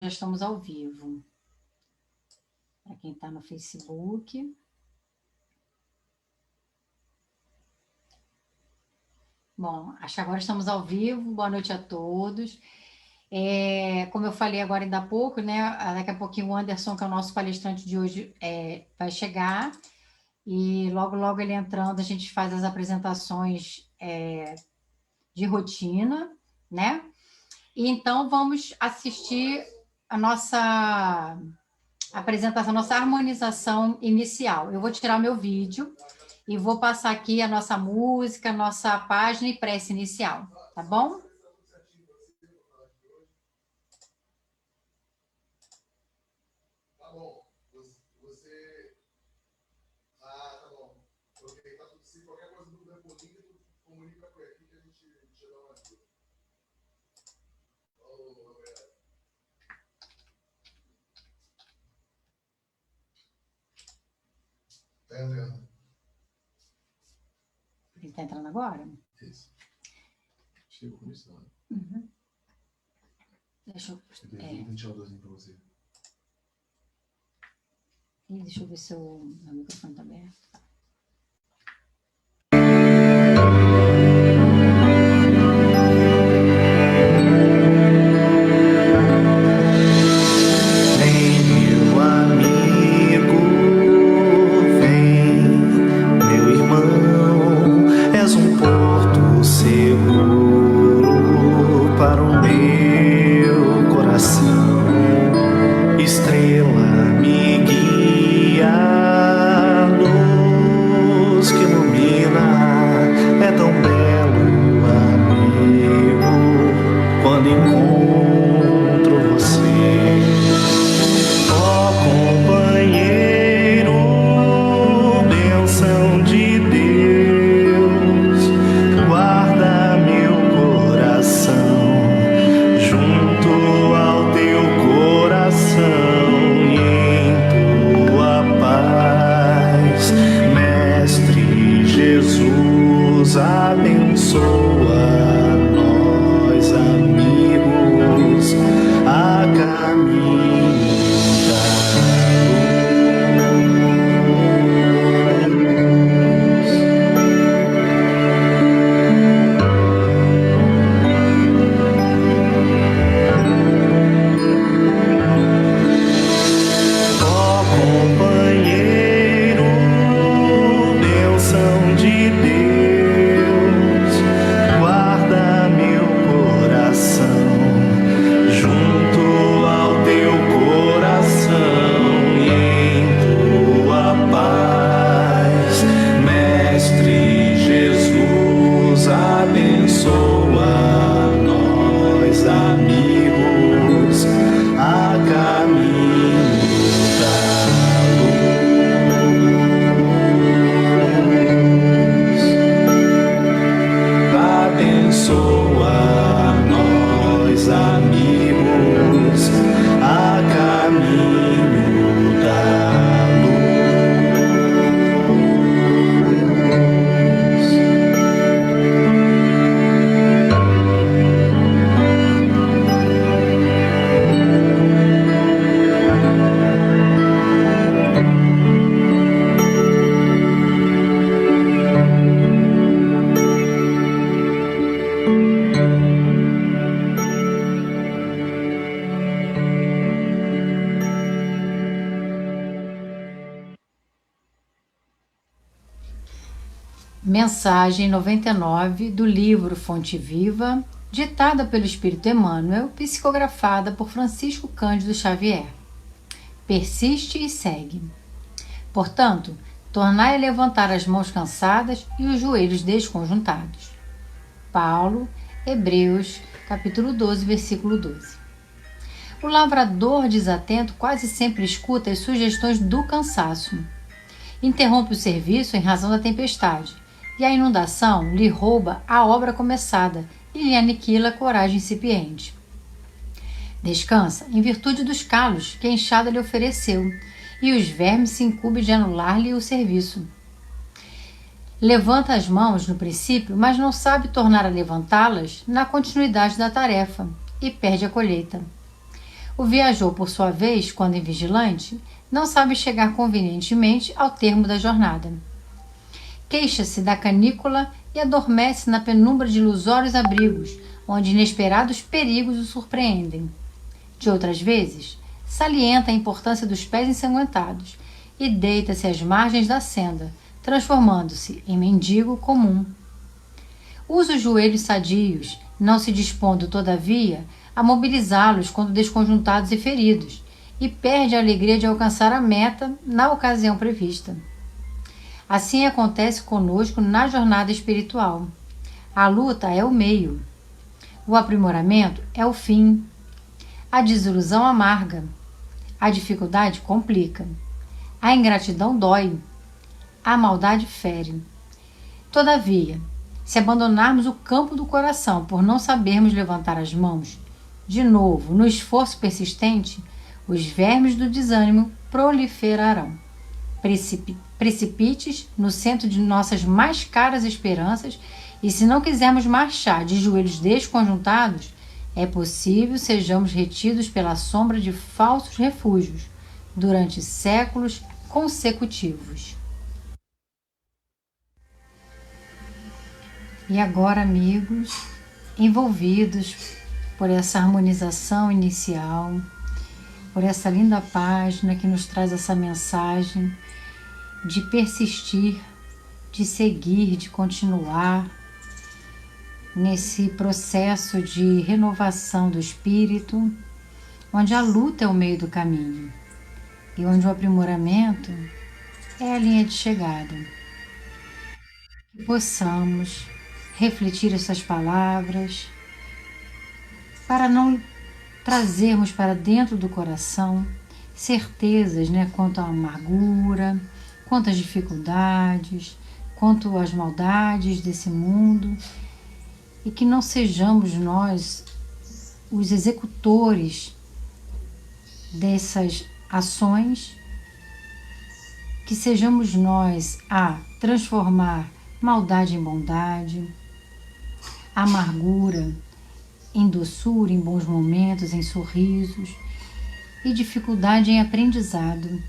Já estamos ao vivo. Para quem está no Facebook. Bom, acho que agora estamos ao vivo. Boa noite a todos. Como eu falei agora ainda há pouco, né? Daqui a pouquinho o Anderson, que é o nosso palestrante de hoje, vai chegar. E logo, logo ele entrando, a gente faz as apresentações de rotina, né? E então vamos assistir a nossa apresentação, nossa harmonização inicial. Eu vou tirar meu vídeo e vou passar aqui a nossa música, a nossa página e prece inicial, tá bom? Tá bom. Você... Ah, tá bom. Ok, tá tudo. Se qualquer coisa do Campo Liga, tu comunica com ele aqui que a gente te dá uma ajuda. Obrigado. Tá entrando. Ele tá entrando agora? Isso. Chega com isso, né? Uhum. Deixa eu... Tem um ventiladorzinho pra você. Deixa eu ver se o meu microfone tá aberto. Mensagem 99 do livro Fonte Viva, ditada pelo Espírito Emmanuel, psicografada por Francisco Cândido Xavier. Persiste e segue. Portanto, tornai a levantar as mãos cansadas e os joelhos desconjuntados. Paulo, Hebreus, capítulo 12, versículo 12. O lavrador desatento quase sempre escuta as sugestões do cansaço. Interrompe o serviço em razão da tempestade, e a inundação lhe rouba a obra começada e lhe aniquila a coragem incipiente. Descansa em virtude dos calos que a enxada lhe ofereceu, e os vermes se incumbem de anular-lhe o serviço. Levanta as mãos no princípio, mas não sabe tornar a levantá-las na continuidade da tarefa, e perde a colheita. O viajor, por sua vez, quando invigilante, não sabe chegar convenientemente ao termo da jornada. Queixa-se da canícula e adormece na penumbra de ilusórios abrigos, onde inesperados perigos o surpreendem. De outras vezes, salienta a importância dos pés ensanguentados e deita-se às margens da senda, transformando-se em mendigo comum. Usa os joelhos sadios, não se dispondo, todavia, a mobilizá-los quando desconjuntados e feridos, e perde a alegria de alcançar a meta na ocasião prevista. Assim acontece conosco na jornada espiritual. A luta é o meio. O aprimoramento é o fim. A desilusão amarga. A dificuldade complica. A ingratidão dói. A maldade fere. Todavia, se abandonarmos o campo do coração por não sabermos levantar as mãos, de novo, no esforço persistente, os vermes do desânimo proliferarão. Precipites no centro de nossas mais caras esperanças, e se não quisermos marchar de joelhos desconjuntados, é possível sejamos retidos pela sombra de falsos refúgios durante séculos consecutivos. E agora, amigos, envolvidos por essa harmonização inicial, por essa linda página que nos traz essa mensagem de persistir, de seguir, de continuar nesse processo de renovação do espírito, onde a luta é o meio do caminho e onde o aprimoramento é a linha de chegada. Que possamos refletir essas palavras para não trazermos para dentro do coração certezas, quanto à amargura, quanto às dificuldades, quanto às maldades desse mundo, e que não sejamos nós os executores dessas ações, que sejamos nós a transformar maldade em bondade, amargura em doçura, em bons momentos, em sorrisos, e dificuldade em aprendizado,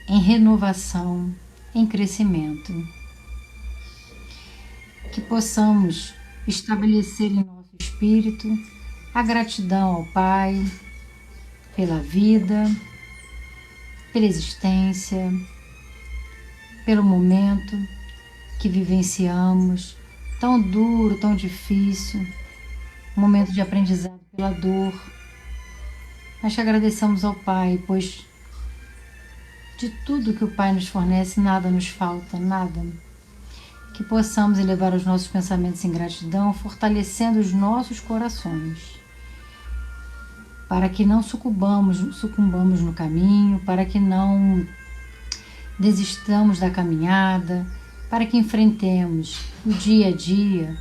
em renovação, em crescimento. Que possamos estabelecer em nosso espírito a gratidão ao Pai pela vida, pela existência, pelo momento que vivenciamos, tão duro, tão difícil, um momento de aprendizado pela dor. Nós te agradecemos ao Pai, pois de tudo que o Pai nos fornece, nada nos falta, nada. Que possamos elevar os nossos pensamentos em gratidão, fortalecendo os nossos corações, para que não sucumbamos no caminho, para que não desistamos da caminhada, para que enfrentemos o dia a dia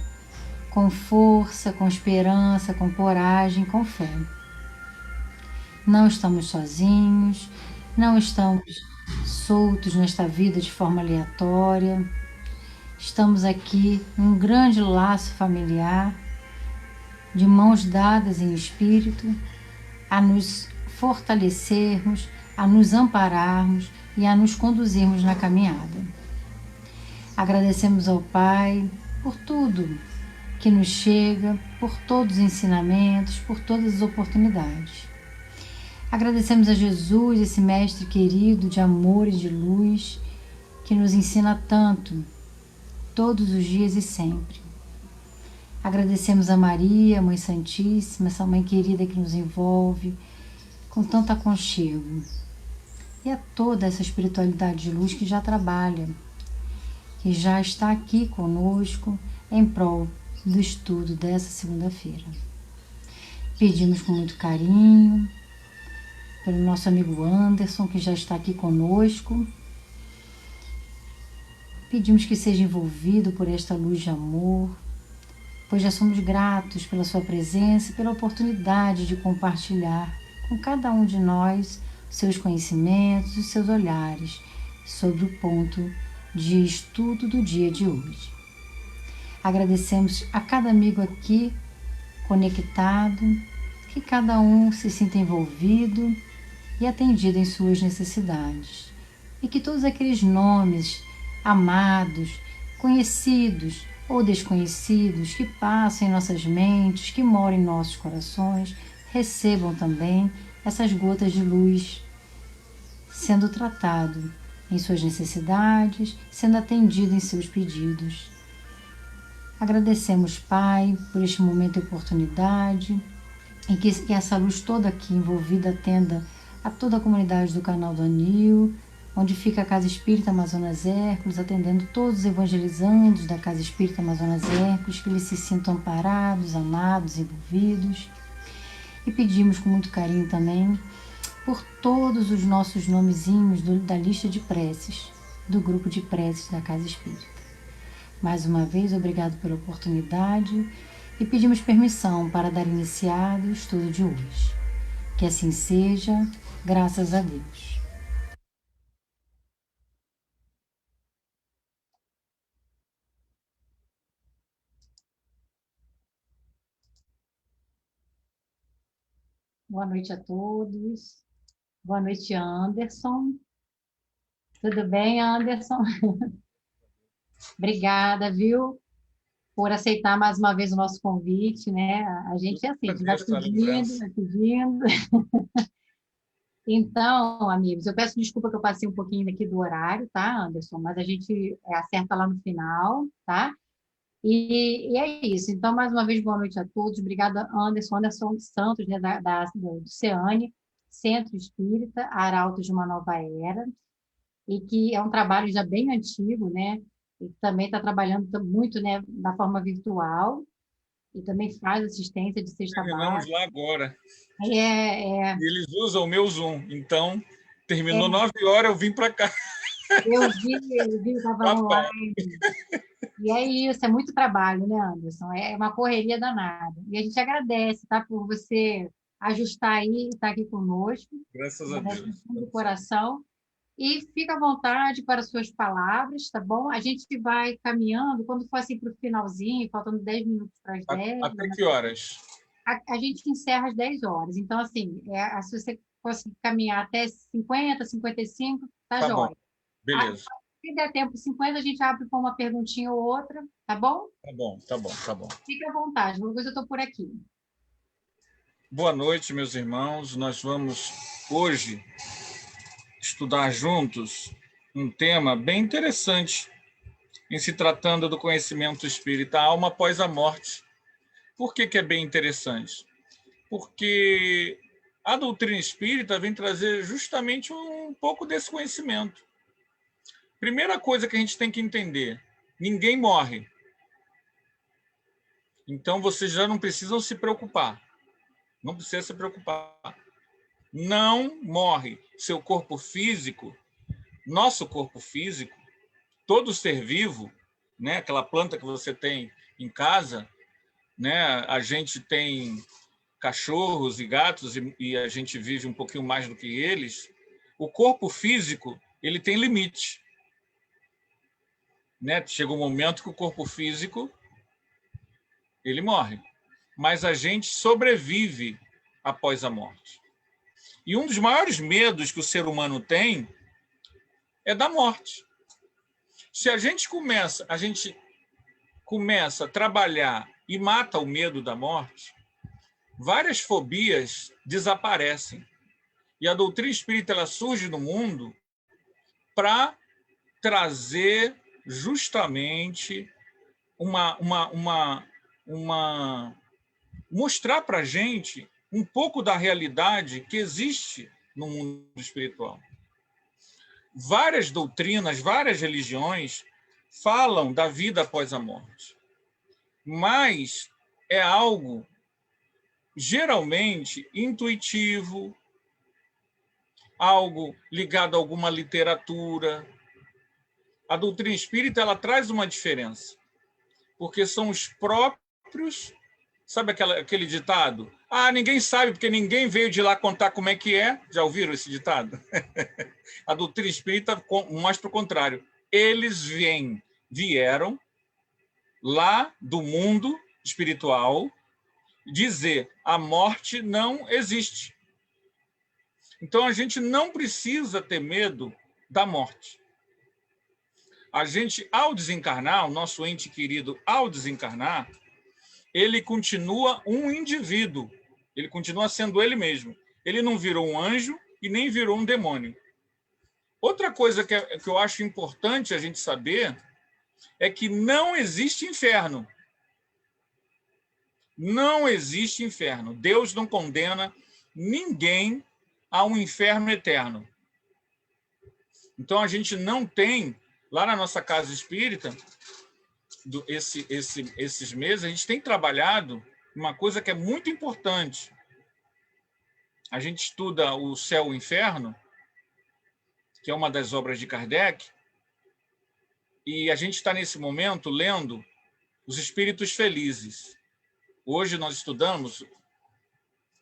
com força, com esperança, com coragem, com fé. Não estamos sozinhos, não estamos soltos nesta vida de forma aleatória. Estamos aqui num grande laço familiar, de mãos dadas em espírito, a nos fortalecermos, a nos ampararmos e a nos conduzirmos na caminhada. Agradecemos ao Pai por tudo que nos chega, por todos os ensinamentos, por todas as oportunidades. Agradecemos a Jesus, esse Mestre querido de amor e de luz, que nos ensina tanto, todos os dias e sempre. Agradecemos a Maria, Mãe Santíssima, essa Mãe querida que nos envolve com tanto aconchego. E a toda essa espiritualidade de luz que já trabalha, que já está aqui conosco em prol do estudo dessa segunda-feira. Pedimos com muito carinho pelo nosso amigo Anderson, que já está aqui conosco. Pedimos que seja envolvido por esta luz de amor, pois já somos gratos pela sua presença e pela oportunidade de compartilhar com cada um de nós seus conhecimentos e seus olhares sobre o ponto de estudo do dia de hoje. Agradecemos a cada amigo aqui conectado, que cada um se sinta envolvido e atendido em suas necessidades, e que todos aqueles nomes amados, conhecidos ou desconhecidos que passam em nossas mentes, que moram em nossos corações, recebam também essas gotas de luz, sendo tratado em suas necessidades, sendo atendido em seus pedidos. Agradecemos, Pai, por este momento e oportunidade, e que essa luz toda aqui envolvida atenda a toda a comunidade do canal do Anil, onde fica a Casa Espírita Amazonas Hércules, atendendo todos os evangelizandos da Casa Espírita Amazonas Hércules, que eles se sintam amparados, amados, envolvidos. E pedimos com muito carinho também por todos os nossos nomezinhos da lista de preces, do grupo de preces da Casa Espírita. Mais uma vez, obrigado pela oportunidade e pedimos permissão para dar iniciado o estudo de hoje. Que assim seja, graças a Deus. Boa noite a todos. Boa noite, Anderson. Tudo bem, Anderson? Obrigada, viu, por aceitar mais uma vez o nosso convite, né? A gente é assim, a gente vai pedindo, vai pedindo. Então, amigos, eu peço desculpa que eu passei um pouquinho aqui do horário, tá, Anderson? Mas a gente acerta lá no final, tá? E é isso. Então, mais uma vez, boa noite a todos. Obrigada, Anderson. Anderson Santos, né, do CEANE, Centro Espírita Arautos de uma Nova Era, e que é um trabalho já bem antigo, né? E também está trabalhando muito, né, na forma virtual, e também faz assistência de cesta Terminamos básica. lá agora. É, Eles usam o meu Zoom, então terminou 9h, eu vim para cá. eu vi, estava online. E é isso, é muito trabalho, né, Anderson? É uma correria danada. E a gente agradece, tá, por você ajustar aí e estar aqui conosco. Graças a Deus. Do coração. E fica à vontade para as suas palavras, tá bom? A gente vai caminhando, quando for assim para o finalzinho, faltando 10 minutos para as 10. Até que horas? A gente encerra às 10 horas. Então, assim, se você conseguir caminhar até 50, 55, tá Tá jóia. bom, beleza. Se der tempo 50, a gente abre com uma perguntinha ou outra, tá bom? Tá bom, tá bom, tá bom. Fique à vontade, qualquer coisa eu estou por aqui. Boa noite, meus irmãos. Nós vamos hoje estudar juntos um tema bem interessante em se tratando do conhecimento espírita, a alma após a morte. Por que é bem interessante? Porque a doutrina espírita vem trazer justamente um pouco desse conhecimento. Primeira coisa que a gente tem que entender: ninguém morre. Então, vocês já não precisam se preocupar. Não precisa se preocupar. Não morre. Seu corpo físico, nosso corpo físico, todo ser vivo, né? Aquela planta que você tem em casa, né? A gente tem cachorros e gatos e a gente vive um pouquinho mais do que eles. O corpo físico, ele tem limite, né? Chega um momento que o corpo físico ele morre, mas a gente sobrevive após a morte. E um dos maiores medos que o ser humano tem é da morte. Se a gente começa a trabalhar e mata o medo da morte, várias fobias desaparecem. E a doutrina espírita ela surge no mundo para trazer justamente mostrar para a gente um pouco da realidade que existe no mundo espiritual. Várias doutrinas, várias religiões falam da vida após a morte, mas é algo geralmente intuitivo, algo ligado a alguma literatura. A doutrina espírita ela traz uma diferença, porque são os próprios. Sabe aquele ditado? Ah, ninguém sabe, porque ninguém veio de lá contar como é que é. Já ouviram esse ditado? A doutrina espírita mostra o contrário. Eles vieram lá do mundo espiritual dizer a morte não existe. Então, a gente não precisa ter medo da morte. A gente, ao desencarnar, o nosso ente querido, ao desencarnar, ele continua um indivíduo. Ele continua sendo ele mesmo. Ele não virou um anjo e nem virou um demônio. Outra coisa que eu acho importante a gente saber é que não existe inferno. Não existe inferno. Deus não condena ninguém a um inferno eterno. Então, a gente não tem, lá na nossa casa espírita, esses meses, a gente tem trabalhado uma coisa que é muito importante. A gente estuda o Céu e o Inferno, que é uma das obras de Kardec, e a gente está, nesse momento, lendo Os Espíritos Felizes. Hoje nós estudamos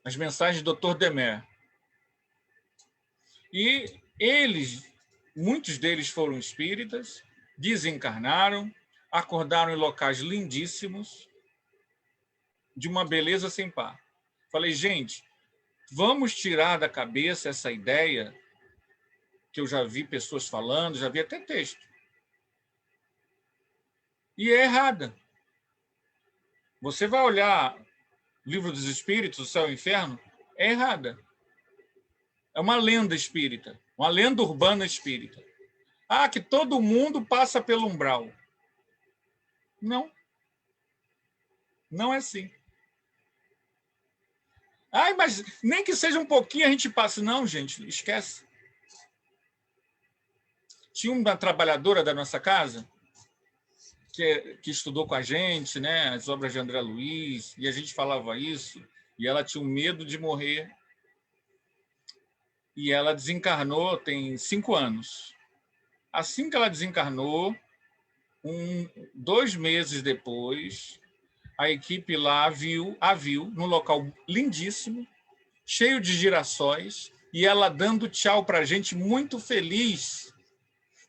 as mensagens do Dr. Demer. E muitos deles foram espíritas, desencarnaram, acordaram em locais lindíssimos, de uma beleza sem par. Falei, gente, vamos tirar da cabeça essa ideia, que eu já vi pessoas falando, já vi até texto. E é errada. Você vai olhar o Livro dos Espíritos, o Céu e o Inferno, é errada. É uma lenda espírita, uma lenda urbana espírita. Ah, que todo mundo passa pelo umbral. Não. Não é assim. Ai, mas nem que seja um pouquinho a gente passa. Não, gente, esquece. Tinha uma trabalhadora da nossa casa que estudou com a gente, né, as obras de André Luiz, e a gente falava isso, e ela tinha um medo de morrer. E ela desencarnou tem 5 anos. Assim que ela desencarnou, 2 meses depois, a equipe lá a viu num local lindíssimo, cheio de girassóis, e ela dando tchau para a gente, muito feliz.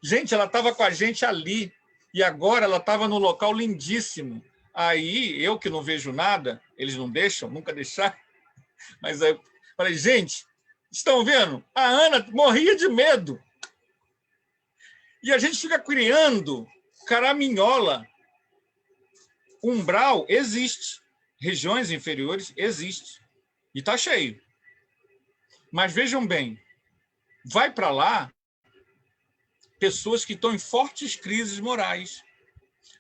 Gente, ela estava com a gente ali, e agora ela estava num local lindíssimo. Aí, eu que não vejo nada, eles não deixam, nunca deixaram, mas aí eu falei, gente, estão vendo? A Ana morria de medo. E a gente fica criando caraminhola. Umbral existe. Regiões inferiores existe. E está cheio. Mas vejam bem, vai para lá pessoas que estão em fortes crises morais.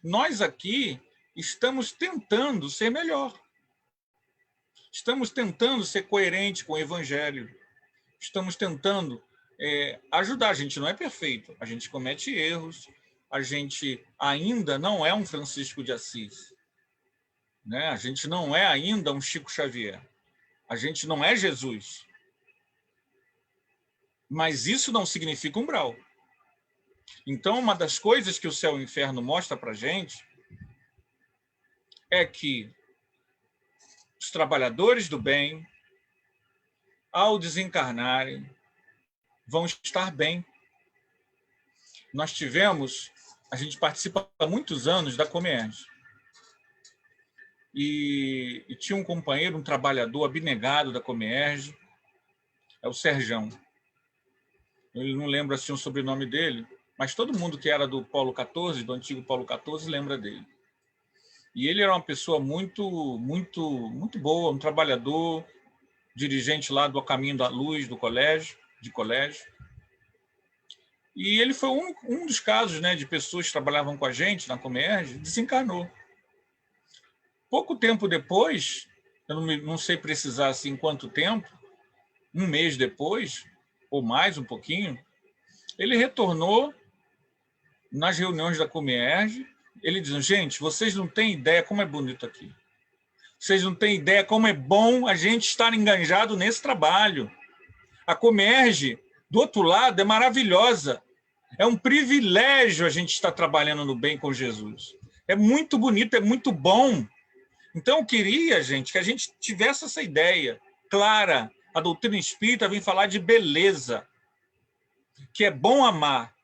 Nós aqui estamos tentando ser melhor. Estamos tentando ser coerente com o Evangelho. Estamos tentando ajudar. A gente não é perfeito, a gente comete erros, a gente ainda não é um Francisco de Assis, né? A gente não é ainda um Chico Xavier, a gente não é Jesus. Mas isso não significa umbral. Então, uma das coisas que o Céu e o Inferno mostra para a gente é que os trabalhadores do bem, ao desencarnarem, vão estar bem. A gente participa há muitos anos da Comércio. E tinha um companheiro, um trabalhador abnegado da Comércio, é o Serjão. Eu não lembro assim o sobrenome dele, mas todo mundo que era do Polo 14, do antigo Polo 14, lembra dele. E ele era uma pessoa muito, muito, muito boa, um trabalhador, dirigente lá do Caminho da Luz, de colégio. E ele foi um dos casos, né, de pessoas que trabalhavam com a gente na Comerge, desencarnou. Pouco tempo depois, eu não sei precisar assim quanto tempo, 1 mês depois, ou mais um pouquinho, ele retornou nas reuniões da Comerge, ele dizendo, gente, vocês não têm ideia como é bonito aqui. Vocês não têm ideia como é bom a gente estar enganjado nesse trabalho. A Comerge, do outro lado, é maravilhosa. É um privilégio a gente estar trabalhando no bem com Jesus. É muito bonito, é muito bom. Então, eu queria, gente, que a gente tivesse essa ideia clara. A doutrina espírita vem falar de beleza, que é bom amar.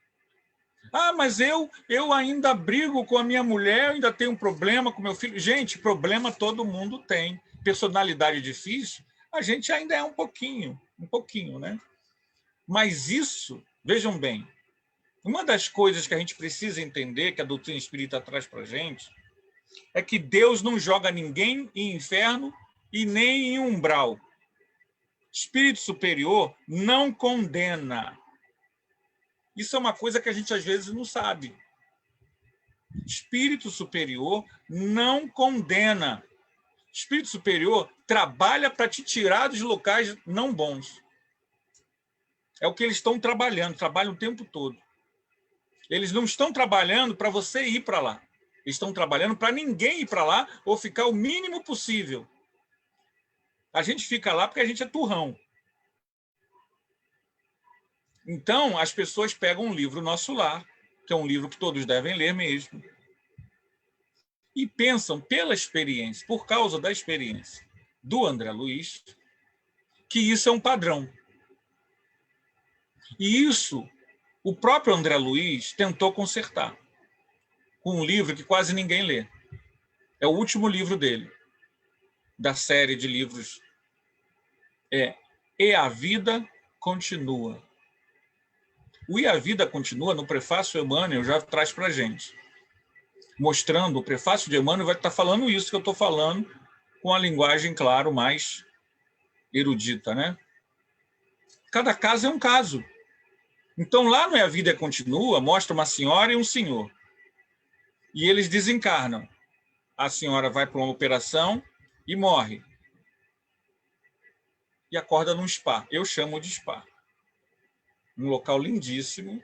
Ah, mas eu ainda brigo com a minha mulher, eu ainda tenho um problema com meu filho. Gente, problema todo mundo tem. personalidade difícil, a gente ainda é um pouquinho, né? Mas isso, vejam bem, uma das coisas que a gente precisa entender, que a doutrina espírita traz para a gente, é que Deus não joga ninguém em inferno e nem em umbral. Espírito superior não condena. Isso é uma coisa que a gente às vezes não sabe. Espírito superior não condena. Espírito superior trabalha para te tirar dos locais não bons. É o que eles estão trabalham o tempo todo. Eles não estão trabalhando para você ir para lá. Eles estão trabalhando para ninguém ir para lá ou ficar o mínimo possível. A gente fica lá porque a gente é turrão. Então, as pessoas pegam um livro Nosso Lar, que é um livro que todos devem ler mesmo, e pensam pela experiência, por causa da experiência do André Luiz, que isso é um padrão. E isso, o próprio André Luiz tentou consertar com um livro que quase ninguém lê. É o último livro dele, da série de livros. E a Vida Continua. O E a Vida Continua, no prefácio Emmanuel, já traz para a gente. Mostrando, o prefácio de Emmanuel vai estar falando isso que eu estou falando, com a linguagem, claro, mais erudita, né? Cada caso é um caso. Então, lá no E a Vida Continua, mostra uma senhora e um senhor. E eles desencarnam. A senhora vai para uma operação e morre. E acorda num spa. Eu chamo de spa. Um local lindíssimo.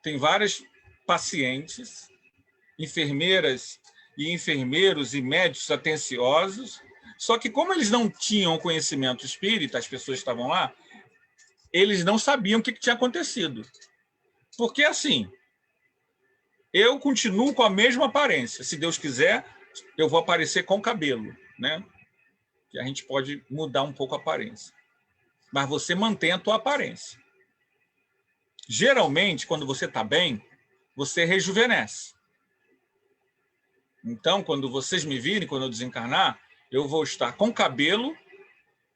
Tem várias pacientes, enfermeiras e enfermeiros e médicos atenciosos. Só que como eles não tinham conhecimento espírita, as pessoas que estavam lá, eles não sabiam o que tinha acontecido. Porque, assim, eu continuo com a mesma aparência. Se Deus quiser, eu vou aparecer com cabelo, né? Que a gente pode mudar um pouco a aparência. Mas você mantém a tua aparência. Geralmente, quando você está bem, você rejuvenesce. Então, quando vocês me virem, quando eu desencarnar, eu vou estar com cabelo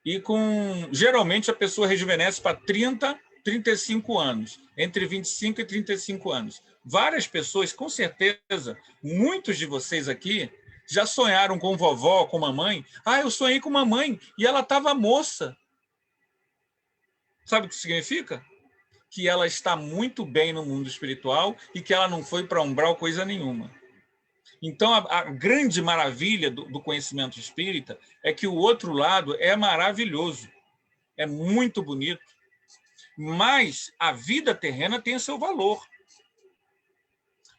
e com... Geralmente, a pessoa rejuvenesce para 30, 35 anos. Entre 25 e 35 anos. Várias pessoas, com certeza, muitos de vocês aqui, já sonharam com vovó, com mamãe. Ah, eu sonhei com mamãe e ela estava moça. Sabe o que significa? Que ela está muito bem no mundo espiritual e que ela não foi para umbral coisa nenhuma. Então, a grande maravilha do conhecimento espírita é que o outro lado é maravilhoso, é muito bonito, mas a vida terrena tem seu valor.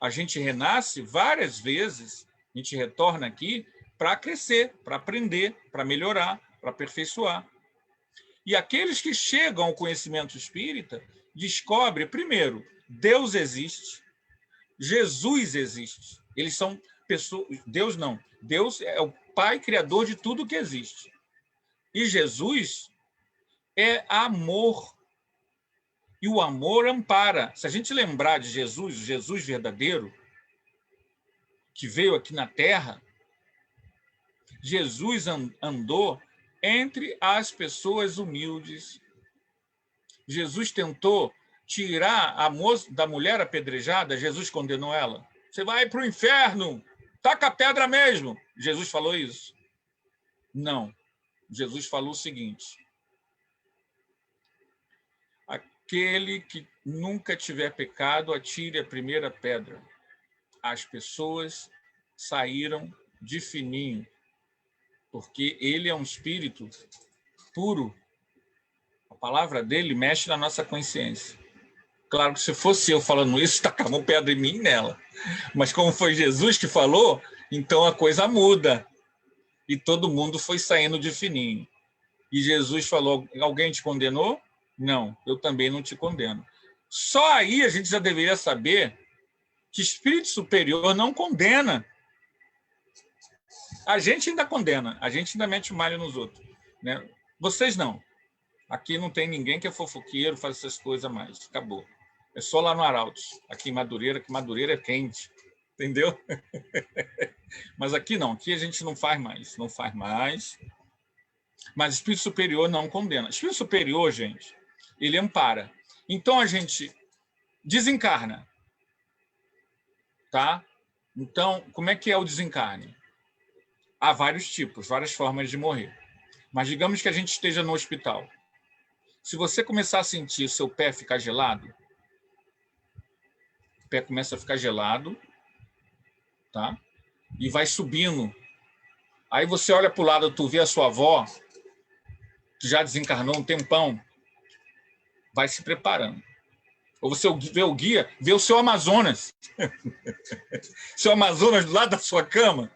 A gente renasce várias vezes, a gente retorna aqui para crescer, para aprender, para melhorar, para aperfeiçoar. E aqueles que chegam ao conhecimento espírita descobrem, primeiro, Deus existe, Jesus existe. Eles são pessoas... Deus não. Deus é o Pai Criador de tudo que existe. E Jesus é amor. E o amor ampara. Se a gente lembrar de Jesus, o Jesus verdadeiro, que veio aqui na Terra, Jesus andou entre as pessoas humildes. Jesus tentou tirar a moça da mulher apedrejada, Jesus condenou ela. Você vai para o inferno, taca a pedra mesmo. Jesus falou isso? Não. Jesus falou o seguinte: aquele que nunca tiver pecado, atire a primeira pedra. As pessoas saíram de fininho, porque ele é um espírito puro. A palavra dele mexe na nossa consciência. Claro que se fosse eu falando isso, tacavam pedra em mim e nela. Mas como foi Jesus que falou, então a coisa muda. E todo mundo foi saindo de fininho. E Jesus falou: alguém te condenou? Não, eu também não te condeno. Só aí a gente já deveria saber que espírito superior não condena. A gente ainda condena, a gente ainda mete o malho nos outros, né? Vocês não. Aqui não tem ninguém que é fofoqueiro, faz essas coisas mais. Acabou. É só lá no Arautos, aqui em Madureira, que Madureira é quente. Entendeu? Mas aqui não, aqui a gente não faz mais. Não faz mais. Mas o espírito superior não condena. O espírito superior, gente, ele ampara. Então a gente desencarna, tá? Então, como é que é o desencarne? Há vários tipos, várias formas de morrer. Mas digamos que a gente esteja no hospital. Se você começar a sentir o seu pé ficar gelado, o pé começa a ficar gelado, tá? E vai subindo. Aí você olha para o lado, tu vê a sua avó, que já desencarnou um tempão, vai se preparando. Ou você vê o guia, vê o seu Amazonas. Seu Amazonas do lado da sua cama,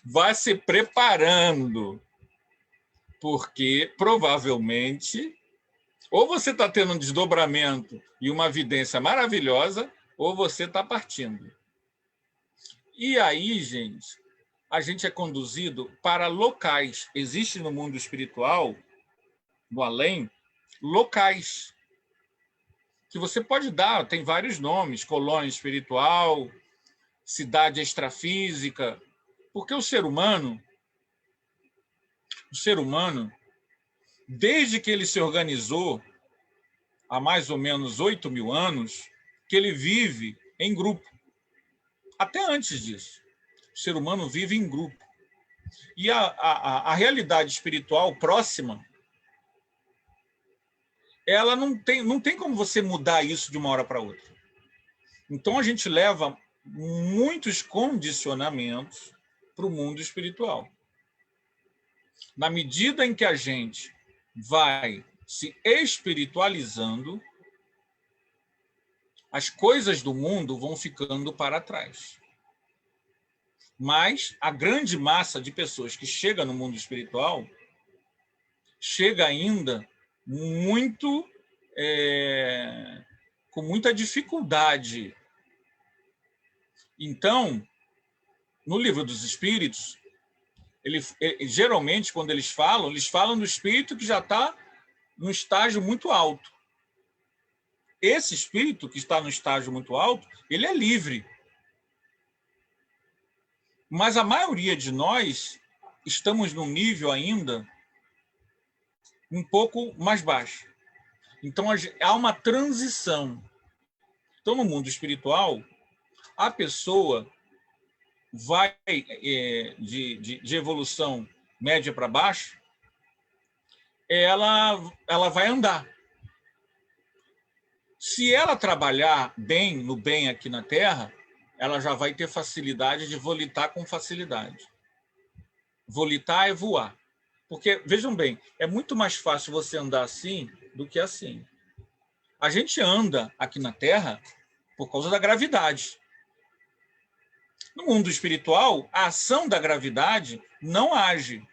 vai se preparando. Porque, provavelmente, ou você está tendo um desdobramento e uma vidência maravilhosa, ou você está partindo. E aí, gente, a gente é conduzido para locais. Existe no mundo espiritual, no além, locais que você pode dar, tem vários nomes, colônia espiritual, cidade extrafísica, porque o ser humano, desde que ele se organizou, há mais ou menos 8.000 anos, que ele vive em grupo. Até antes disso, o ser humano vive em grupo. E a realidade espiritual próxima, ela não tem como você mudar isso de uma hora para outra. Então, a gente leva muitos condicionamentos para o mundo espiritual. Na medida em que a gente vai se espiritualizando, as coisas do mundo vão ficando para trás. Mas a grande massa de pessoas que chega no mundo espiritual chega ainda com muita dificuldade. Então, no Livro dos Espíritos, geralmente, quando eles falam do espírito que já está num estágio muito alto. Esse espírito que está no estágio muito alto, ele é livre. Mas a maioria de nós estamos num nível ainda um pouco mais baixo. Então, há uma transição. Então, no mundo espiritual, a pessoa vai de evolução média para baixo, ela vai andar. Se ela trabalhar bem, no bem aqui na Terra, ela já vai ter facilidade de volitar com facilidade. Volitar é voar. Porque, vejam bem, é muito mais fácil você andar assim do que assim. A gente anda aqui na Terra por causa da gravidade. No mundo espiritual, a ação da gravidade não age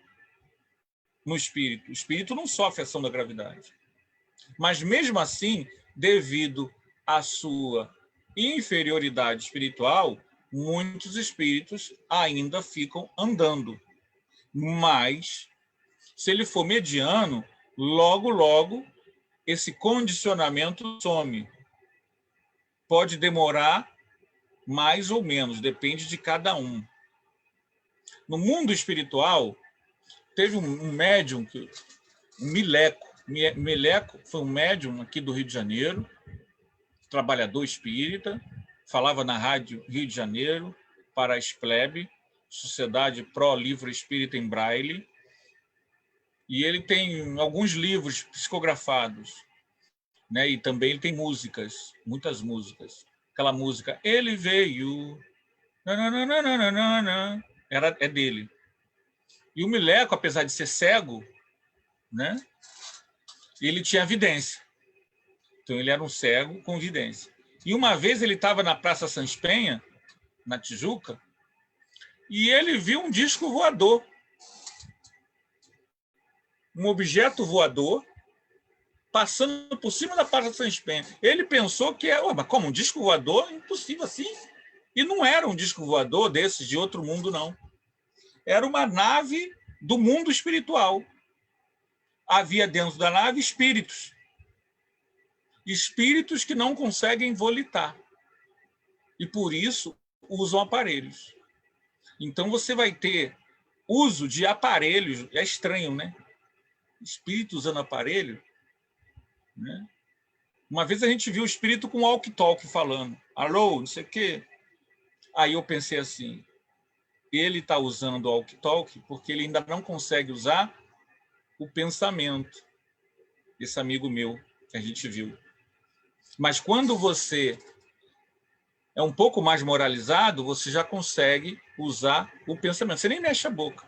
no espírito. O espírito não sofre a ação da gravidade. Mas, mesmo assim, devido à sua inferioridade espiritual, muitos espíritos ainda ficam andando. Mas, se ele for mediano, logo, logo, esse condicionamento some. Pode demorar mais ou menos, depende de cada um. No mundo espiritual, teve um médium, um Mileco. Mileco foi um médium aqui do Rio de Janeiro, trabalhador espírita, falava na rádio Rio de Janeiro, para a SPLEB, Sociedade Pró Livro Espírita em Braille, e ele tem alguns livros psicografados, né? E também ele tem músicas, muitas músicas. Aquela música, Ele Veio, nananana, é dele. E o Mileco, apesar de ser cego, né? Ele tinha vidência. Então, ele era um cego com vidência. E uma vez ele estava na Praça Sans Penha, na Tijuca, e ele viu um disco voador. Um objeto voador passando por cima da Praça Sans Penha. Ele pensou que era, mas como, um disco voador? Impossível assim. E não era um disco voador desses de outro mundo, não. Era uma nave do mundo espiritual. Havia dentro da nave espíritos. Espíritos que não conseguem volitar. E, por isso, usam aparelhos. Então, você vai ter uso de aparelhos. É estranho, né? espírito usando aparelho, né? Uma vez a gente viu o espírito com walkie-talkie falando, alô, não sei o quê. Aí eu pensei assim, ele está usando o walkie-talkie porque ele ainda não consegue usar o pensamento, esse amigo meu que a gente viu. Mas quando você é um pouco mais moralizado, você já consegue usar o pensamento. Você nem mexe a boca.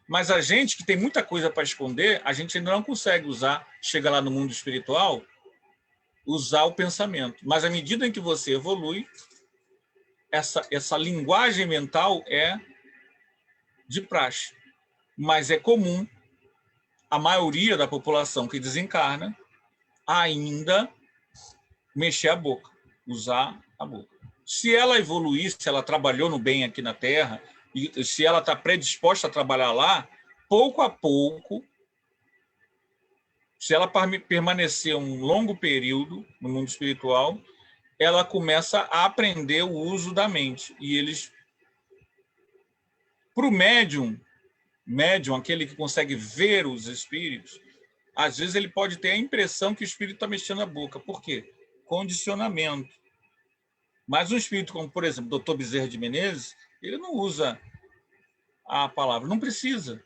Mas a gente que tem muita coisa para esconder, a gente ainda não consegue usar, chega lá no mundo espiritual, usar o pensamento. Mas à medida em que você evolui, essa linguagem mental é de praxe. Mas é comum a maioria da população que desencarna ainda mexer a boca, usar a boca. Se ela evoluir, se ela trabalhou no bem aqui na Terra, e se ela está predisposta a trabalhar lá, pouco a pouco, se ela permanecer um longo período no mundo espiritual, ela começa a aprender o uso da mente. E eles, para o médium, aquele que consegue ver os espíritos, às vezes ele pode ter a impressão que o espírito está mexendo a boca. Por quê? Condicionamento. Mas um espírito como, por exemplo, o Dr. Bezerra de Menezes, ele não usa a palavra, não precisa.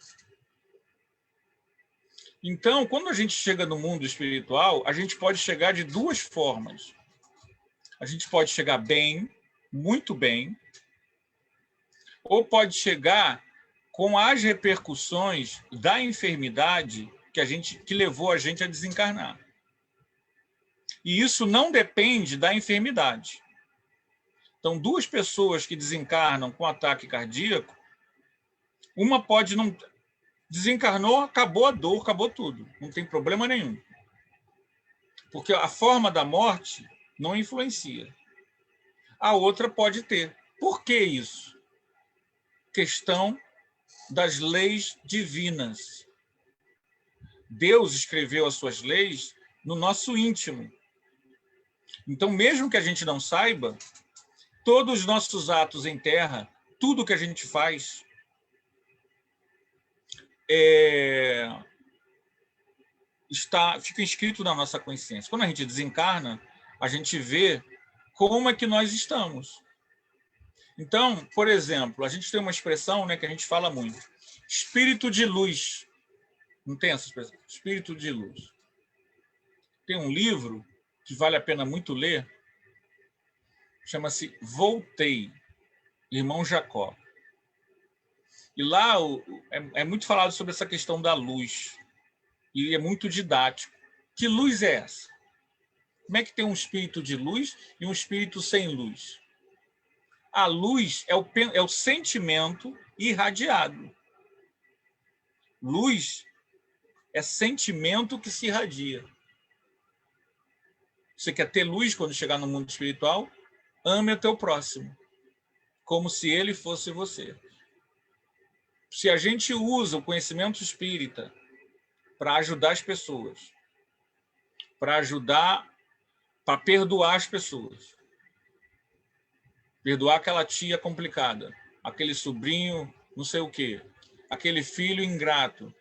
Então, quando a gente chega no mundo espiritual, a gente pode chegar de duas formas. A gente pode chegar bem, muito bem, ou pode chegar com as repercussões da enfermidade que levou a gente a desencarnar. E isso não depende da enfermidade. Então, duas pessoas que desencarnam com ataque cardíaco, uma pode não... Desencarnou, acabou a dor, acabou tudo. Não tem problema nenhum. Porque a forma da morte não influencia. A outra pode ter. Por que isso? Questão das leis divinas. Deus escreveu as suas leis no nosso íntimo. Então, mesmo que a gente não saiba, todos os nossos atos em terra, tudo que a gente faz, fica inscrito na nossa consciência. Quando a gente desencarna, a gente vê como é que nós estamos. Então, por exemplo, a gente tem uma expressão, né, que a gente fala muito. Espírito de luz. Não tem essa expressão? Espírito de luz. Tem um livro que vale a pena muito ler, chama-se Voltei, Irmão Jacó. E lá é muito falado sobre essa questão da luz. E é muito didático. Que luz é essa? Como é que tem um espírito de luz e um espírito sem luz? A luz é o sentimento irradiado. Luz é sentimento que se irradia. Você quer ter luz quando chegar no mundo espiritual? Ame o teu próximo, como se ele fosse você. Se a gente usa o conhecimento espírita para ajudar as pessoas, para perdoar as pessoas, perdoar aquela tia complicada, aquele sobrinho não sei o quê, aquele filho ingrato.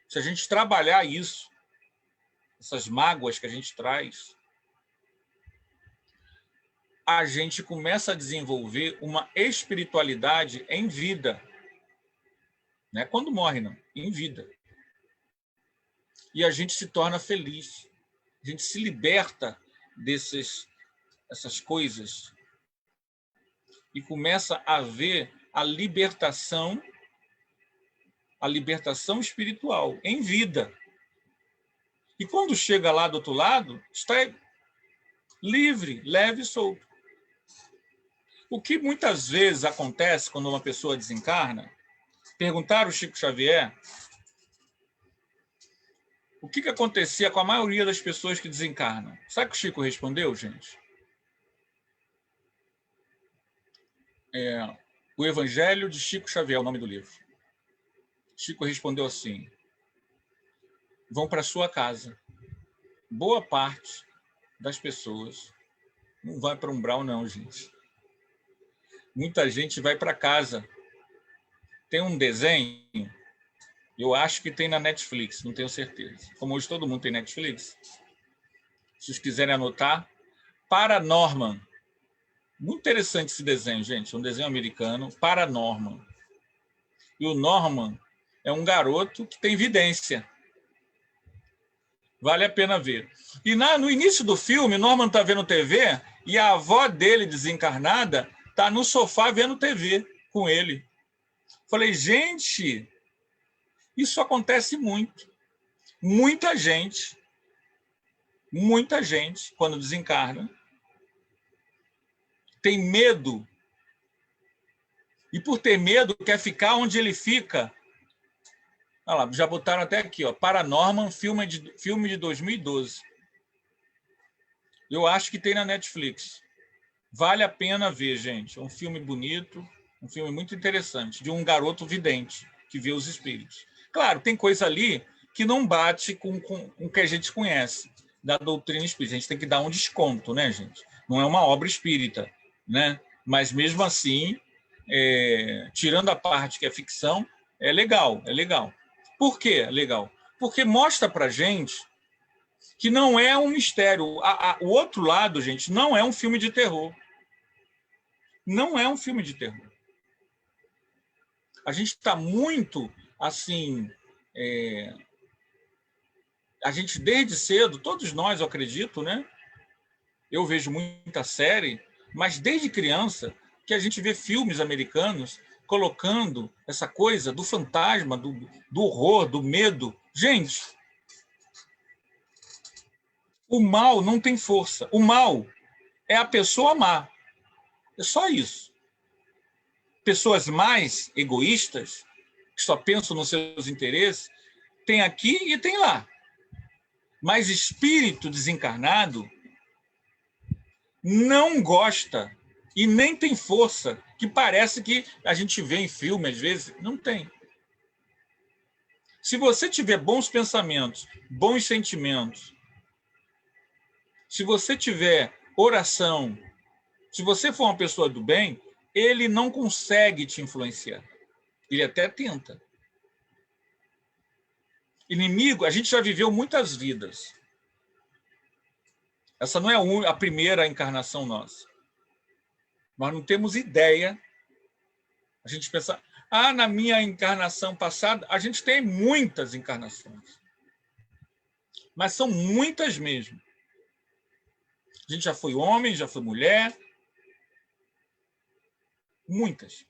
Se a gente trabalhar isso, essas mágoas que a gente traz, a gente começa a desenvolver uma espiritualidade em vida. Não é quando morre, não. Em vida. E a gente se torna feliz. A gente se liberta dessas coisas e começa a ver a libertação espiritual em vida. E quando chega lá do outro lado, está livre, leve e solto. O que muitas vezes acontece quando uma pessoa desencarna, perguntaram ao Chico Xavier o que acontecia com a maioria das pessoas que desencarnam. Sabe o que o Chico respondeu, gente? O Evangelho de Chico Xavier, é o nome do livro. Chico respondeu assim: vão para sua casa. Boa parte das pessoas não vai para umbral, não, gente. Muita gente vai para casa. Tem um desenho Eu acho que tem na Netflix, não tenho certeza. Como hoje todo mundo tem Netflix. Se vocês quiserem anotar. Paranorman. Muito interessante esse desenho, gente. É um desenho americano. Paranorman. E o Norman é um garoto que tem vidência. Vale a pena ver. E no início do filme, Norman está vendo TV e a avó dele, desencarnada, está no sofá vendo TV com ele. Falei, gente, isso acontece muito. Muita gente, quando desencarna, tem medo. E por ter medo, quer ficar onde ele fica. Olha lá, já botaram até aqui, ó, Paranorman, filme de 2012. Eu acho que tem na Netflix. Vale a pena ver, gente. É um filme bonito, um filme muito interessante, de um garoto vidente que vê os espíritos. Claro, tem coisa ali que não bate com o que a gente conhece da doutrina espírita. A gente tem que dar um desconto, né, gente? Não é uma obra espírita, né? Mas mesmo assim, tirando a parte que é ficção, é legal, é legal. Por quê legal? Porque mostra pra gente que não é um mistério. O outro lado, gente, não é um filme de terror. Não é um filme de terror. A gente está muito, assim... a gente, desde cedo, todos nós, eu acredito, né? Eu vejo muita série, mas desde criança que a gente vê filmes americanos colocando essa coisa do fantasma, do horror, do medo. Gente, o mal não tem força. O mal é a pessoa má. É só isso. Pessoas mais egoístas, que só pensam nos seus interesses, tem aqui e tem lá. Mas espírito desencarnado não gosta e nem tem força, que parece que a gente vê em filme, às vezes, não tem. Se você tiver bons pensamentos, bons sentimentos, se você tiver oração, se você for uma pessoa do bem, ele não consegue te influenciar. Ele até tenta. Inimigo, a gente já viveu muitas vidas. Essa não é a primeira encarnação nossa. Nós não temos ideia. A gente pensa, na minha encarnação passada, a gente tem muitas encarnações. Mas são muitas mesmo. A gente já foi homem, já foi mulher. Muitas.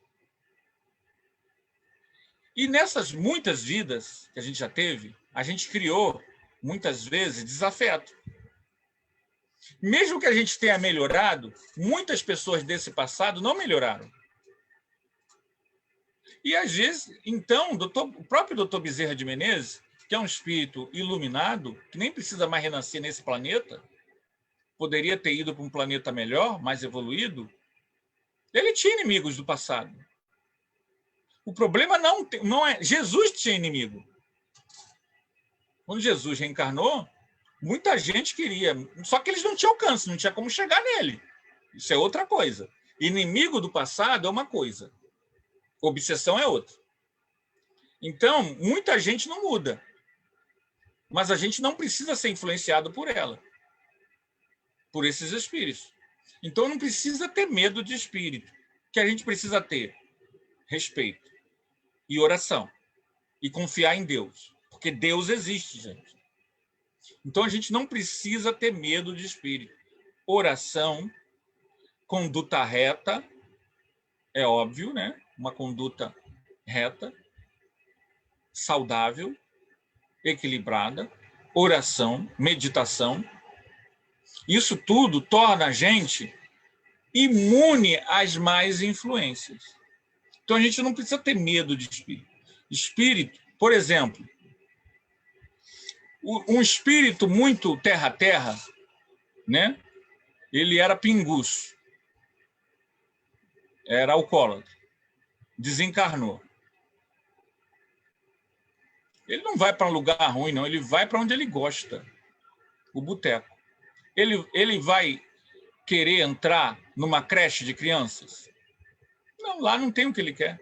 E nessas muitas vidas que a gente já teve, a gente criou, muitas vezes, desafeto. Mesmo que a gente tenha melhorado, muitas pessoas desse passado não melhoraram. E, às vezes, então, o próprio Dr. Bezerra de Menezes, que é um espírito iluminado, que nem precisa mais renascer nesse planeta, poderia ter ido para um planeta melhor, mais evoluído, ele tinha inimigos do passado. O problema não é... Jesus tinha inimigo. Quando Jesus reencarnou, muita gente queria, só que eles não tinham alcance, não tinha como chegar nele. Isso é outra coisa. Inimigo do passado é uma coisa. Obsessão é outra. Então, muita gente não muda. Mas a gente não precisa ser influenciado por ela. Por esses espíritos. Então, não precisa ter medo de espírito. O que a gente precisa ter? Respeito. E oração. E confiar em Deus. Porque Deus existe, gente. Então, a gente não precisa ter medo de espírito. Oração, conduta reta, é óbvio, né? Uma conduta reta, saudável, equilibrada, oração, meditação. Isso tudo torna a gente imune às más influências. Então, a gente não precisa ter medo de espírito. Espírito, por exemplo, um espírito muito terra-terra, né? Ele era pinguço, era alcoólatra, desencarnou. Ele não vai para um lugar ruim, não. Ele vai para onde ele gosta, o boteco. Ele vai querer entrar numa creche de crianças? Não, lá não tem o que ele quer.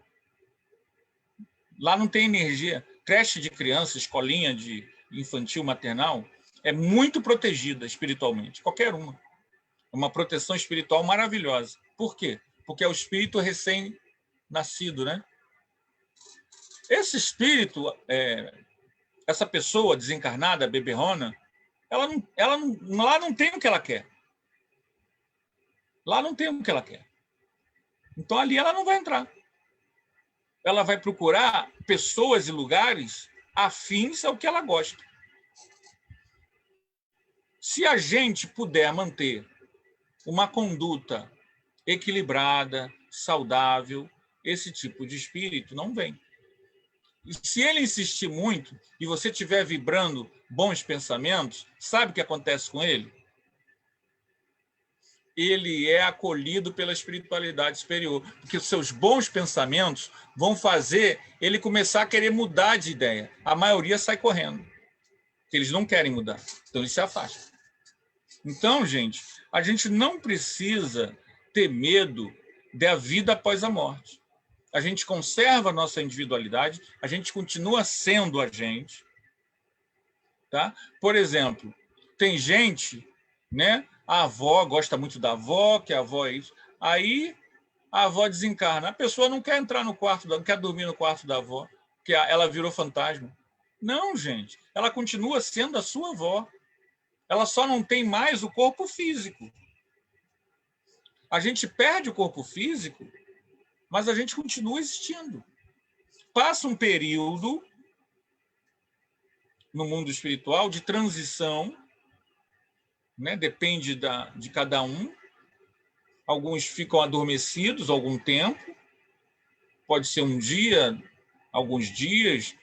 Lá não tem energia. creche de criança, escolinha de infantil, maternal, é muito protegida espiritualmente, qualquer uma. É uma proteção espiritual maravilhosa. Por quê? Porque é o espírito recém-nascido, né? Esse espírito, essa pessoa desencarnada, beberrona, lá não tem o que ela quer. Lá não tem o que ela quer. Então, ali ela não vai entrar. Ela vai procurar pessoas e lugares afins ao que ela gosta. Se a gente puder manter uma conduta equilibrada, saudável, esse tipo de espírito não vem. E se ele insistir muito e você estiver vibrando bons pensamentos, sabe o que acontece com ele? Ele é acolhido pela espiritualidade superior, porque os seus bons pensamentos vão fazer ele começar a querer mudar de ideia. A maioria sai correndo, porque eles não querem mudar, então eles se afastam. Então, gente, a gente não precisa ter medo da vida após a morte. A gente conserva a nossa individualidade, a gente continua sendo a gente. Tá? Por exemplo, tem gente, né? A avó gosta muito da avó, que a avó é isso. Aí a avó desencarna. A pessoa não quer entrar no quarto, não quer dormir no quarto da avó, porque ela virou fantasma. Não, gente. Ela continua sendo a sua avó. Ela só não tem mais o corpo físico. A gente perde o corpo físico, mas a gente continua existindo. Passa um período no mundo espiritual de transição, né? Depende de cada um. Alguns ficam adormecidos algum tempo, pode ser um dia, alguns dias.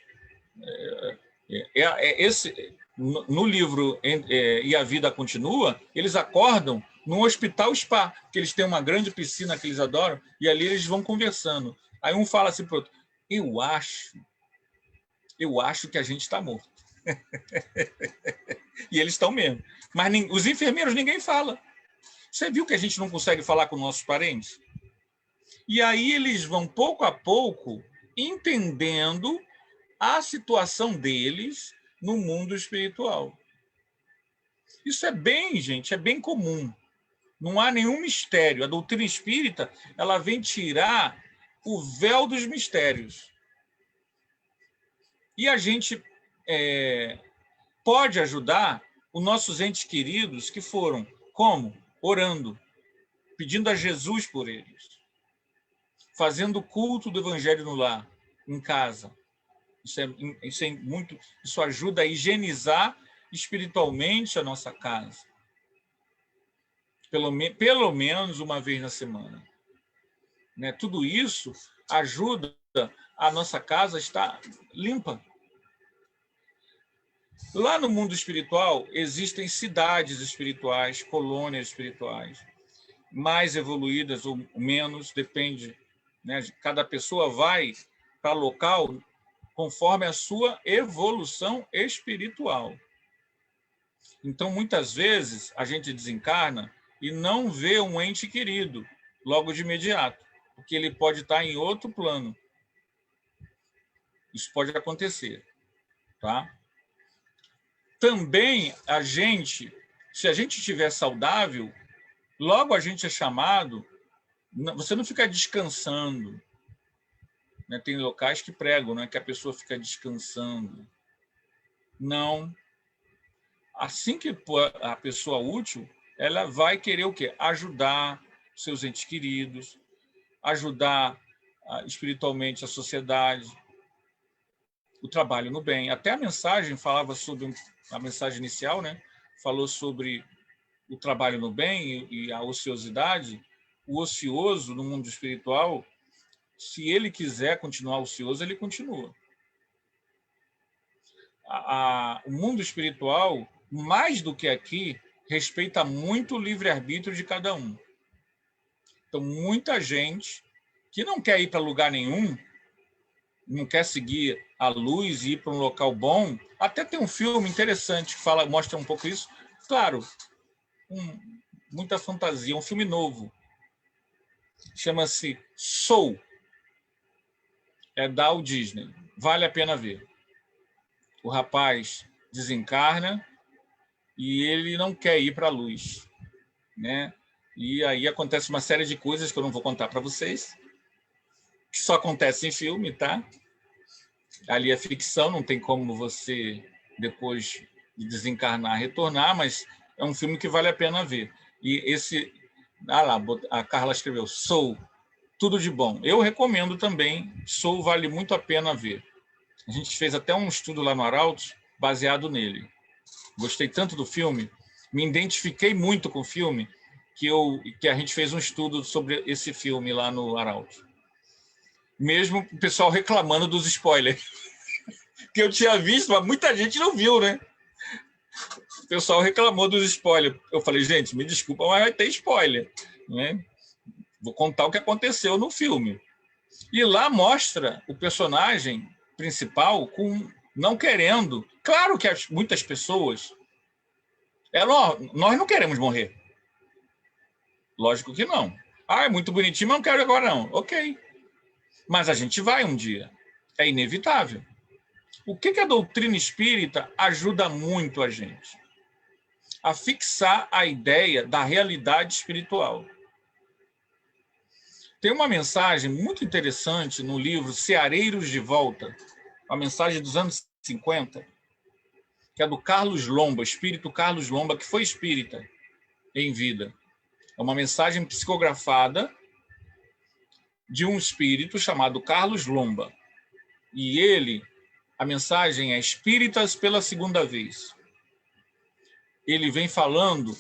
No livro E a Vida Continua, eles acordam num hospital spa, que eles têm uma grande piscina que eles adoram, e ali eles vão conversando. Aí um fala assim para o outro, eu acho que a gente está morto. E eles estão mesmo. Mas os enfermeiros ninguém fala. Você viu que a gente não consegue falar com nossos parentes? E aí eles vão, pouco a pouco, entendendo a situação deles no mundo espiritual. Isso é bem, gente, é bem comum. Não há nenhum mistério. A doutrina espírita, ela vem tirar o véu dos mistérios. E a gente pode ajudar os nossos entes queridos que foram, como? Orando, pedindo a Jesus por eles, fazendo o culto do Evangelho no lar, em casa. Isso ajuda a higienizar espiritualmente a nossa casa. Pelo menos uma vez na semana. Né? Tudo isso ajuda a nossa casa a estar limpa. Lá no mundo espiritual, existem cidades espirituais, colônias espirituais, mais evoluídas ou menos, depende. Né? Cada pessoa vai para local conforme a sua evolução espiritual. Então, muitas vezes, a gente desencarna e não vê um ente querido logo de imediato, porque ele pode estar em outro plano. Isso pode acontecer. Tá? Também, se a gente estiver saudável, logo a gente é chamado, você não fica descansando. Né? Tem locais que pregam, né? Que a pessoa fica descansando. Não. Assim que a pessoa útil, ela vai querer o quê? Ajudar seus entes queridos, ajudar espiritualmente a sociedade, o trabalho no bem. Até a mensagem falava sobre, a mensagem inicial, né? Falou sobre o trabalho no bem e a ociosidade. O ocioso no mundo espiritual, se ele quiser continuar ocioso, ele continua. O mundo espiritual, mais do que aqui, respeita muito o livre-arbítrio de cada um. Então, muita gente que não quer ir para lugar nenhum, não quer seguir a luz e ir para um local bom, até tem um filme interessante que mostra um pouco isso. Claro, muita fantasia, um filme novo. Chama-se Soul. É da Walt Disney. Vale a pena ver. o rapaz desencarna e ele não quer ir para a luz, né? E aí acontece uma série de coisas que eu não vou contar para vocês, que só acontece em filme, tá? Ali é ficção, não tem como você, depois de desencarnar, retornar, mas é um filme que vale a pena ver. E esse... Ah lá, a Carla escreveu, Soul, tudo de bom. Eu recomendo também, Soul vale muito a pena ver. A gente fez até um estudo lá no Arautos, baseado nele. Gostei tanto do filme, me identifiquei muito com o filme, que a gente fez um estudo sobre esse filme lá no Arautos. Mesmo o pessoal reclamando dos spoilers. Que eu tinha visto, mas muita gente não viu, né? O pessoal reclamou dos spoilers. Eu falei, gente, me desculpa, mas vai ter spoiler, né? Vou contar o que aconteceu no filme. E lá mostra o personagem principal não querendo. Claro que muitas pessoas... nós não queremos morrer. Lógico que não. Ah, é muito bonitinho, mas não quero agora não. Ok. Mas a gente vai um dia. É inevitável. O que a doutrina espírita ajuda muito a gente? A fixar a ideia da realidade espiritual. Tem uma mensagem muito interessante no livro Ceareiros de Volta, uma mensagem dos anos 50, que é do Carlos Lomba, espírito Carlos Lomba, que foi espírita em vida. É uma mensagem psicografada de um espírito chamado Carlos Lomba. E a mensagem é Espíritas pela Segunda Vez. Ele vem falando,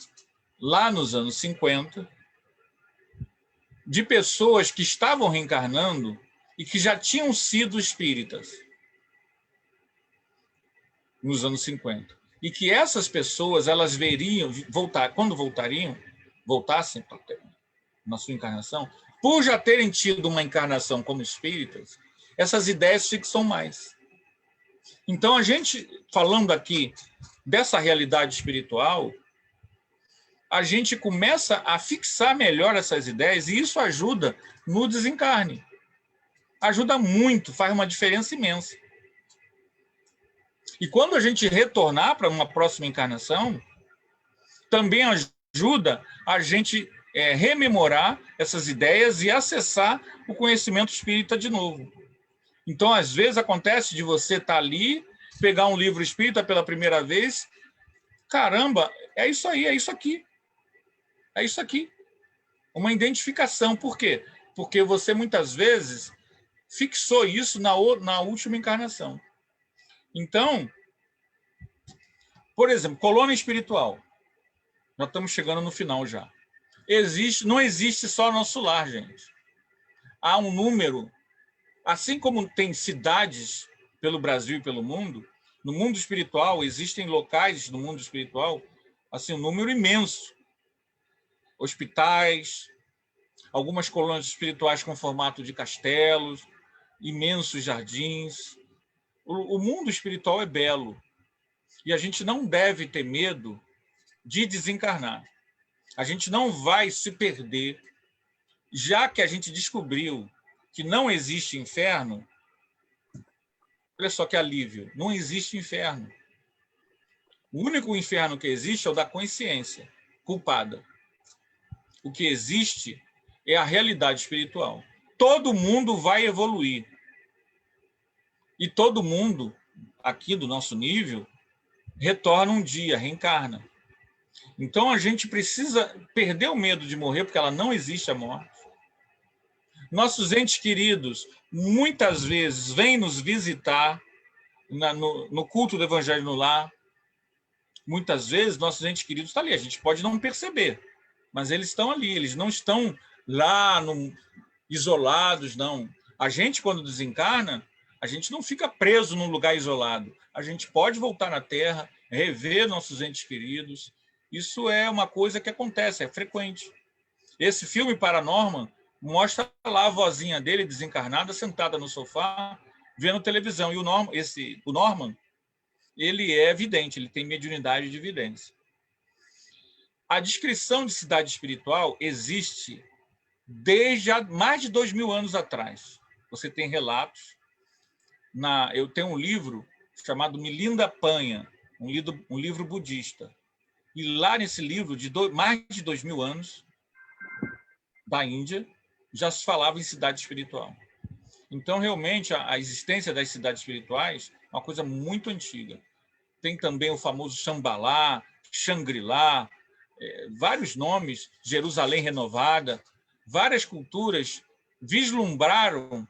lá nos anos 50, de pessoas que estavam reencarnando e que já tinham sido espíritas nos anos 50. E que essas pessoas, elas veriam, quando voltassem na sua encarnação, por já terem tido uma encarnação como espíritas, essas ideias fixam mais. Então, a gente, falando aqui dessa realidade espiritual, a gente começa a fixar melhor essas ideias e isso ajuda no desencarne. Ajuda muito, faz uma diferença imensa. E quando a gente retornar para uma próxima encarnação, também ajuda a gente rememorar essas ideias e acessar o conhecimento espírita de novo. Então, às vezes, acontece de você estar ali, pegar um livro espírita pela primeira vez, caramba, é isso aí, é isso aqui. É isso aqui. Uma identificação. Por quê? Porque você, muitas vezes, fixou isso na última encarnação. Então, por exemplo, colônia espiritual. Nós estamos chegando no final já. Não existe só nosso lar, gente. Há um número... Assim como tem cidades pelo Brasil e pelo mundo, no mundo espiritual, existem locais no mundo espiritual, assim, um número imenso. Hospitais, algumas colônias espirituais com formato de castelos, imensos jardins. O mundo espiritual é belo. E a gente não deve ter medo de desencarnar. A gente não vai se perder, já que a gente descobriu que não existe inferno. Olha só que alívio, não existe inferno. O único inferno que existe é o da consciência culpada. O que existe é a realidade espiritual. Todo mundo vai evoluir. E todo mundo, aqui do nosso nível, retorna um dia, reencarna. Então a gente precisa perder o medo de morrer, porque ela não existe a morte. Nossos entes queridos, muitas vezes, vêm nos visitar no culto do Evangelho no Lar. Muitas vezes, nossos entes queridos estão ali. A gente pode não perceber, mas eles estão ali. Eles não estão lá isolados, não. A gente, quando desencarna, a gente não fica preso num lugar isolado. A gente pode voltar na Terra, rever nossos entes queridos. Isso é uma coisa que acontece, é frequente. Esse filme Paranorman mostra lá a vozinha dele, desencarnada, sentada no sofá, vendo televisão. E o Norman, ele é vidente, ele tem mediunidade de vidência. A descrição de cidade espiritual existe desde mais de 2000 anos atrás. Você tem relatos. Eu tenho um livro chamado Milinda Panha, um livro budista. E lá nesse livro, de mais de 2000 anos, da Índia, já se falava em cidade espiritual. Então, realmente, a existência das cidades espirituais é uma coisa muito antiga. Tem também o famoso Shambhala, Shangri-La, vários nomes, Jerusalém Renovada, várias culturas vislumbraram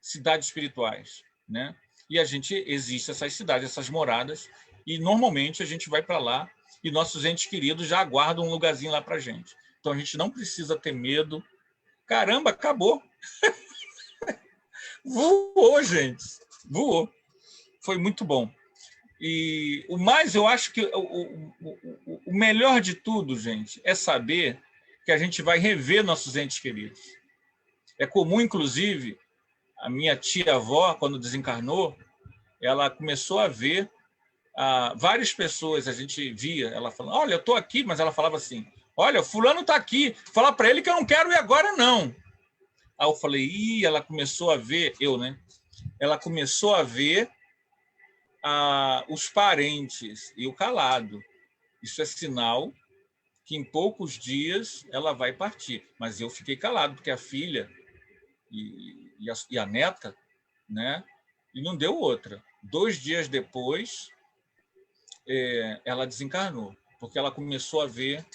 cidades espirituais, né? E existe essas cidades, essas moradas, e normalmente a gente vai para lá e nossos entes queridos já aguardam um lugarzinho lá para a gente. Então a gente não precisa ter medo. Caramba, acabou! Voou, gente! Voou! Foi muito bom. E o mais, eu acho que o melhor de tudo, gente, é saber que a gente vai rever nossos entes queridos. É comum, inclusive, a minha tia-avó, quando desencarnou, ela começou a ver várias pessoas, a gente via, ela falando, olha, eu estou aqui, mas ela falava assim, olha, fulano está aqui, fala para ele que eu não quero ir agora, não. Aí eu falei, ela começou a ver, né? Ela começou a ver os parentes e o calado. Isso é sinal que em poucos dias ela vai partir. Mas eu fiquei calado, porque a filha e a neta, né? E não deu outra. 2 dias depois, ela desencarnou, porque ela começou a ver.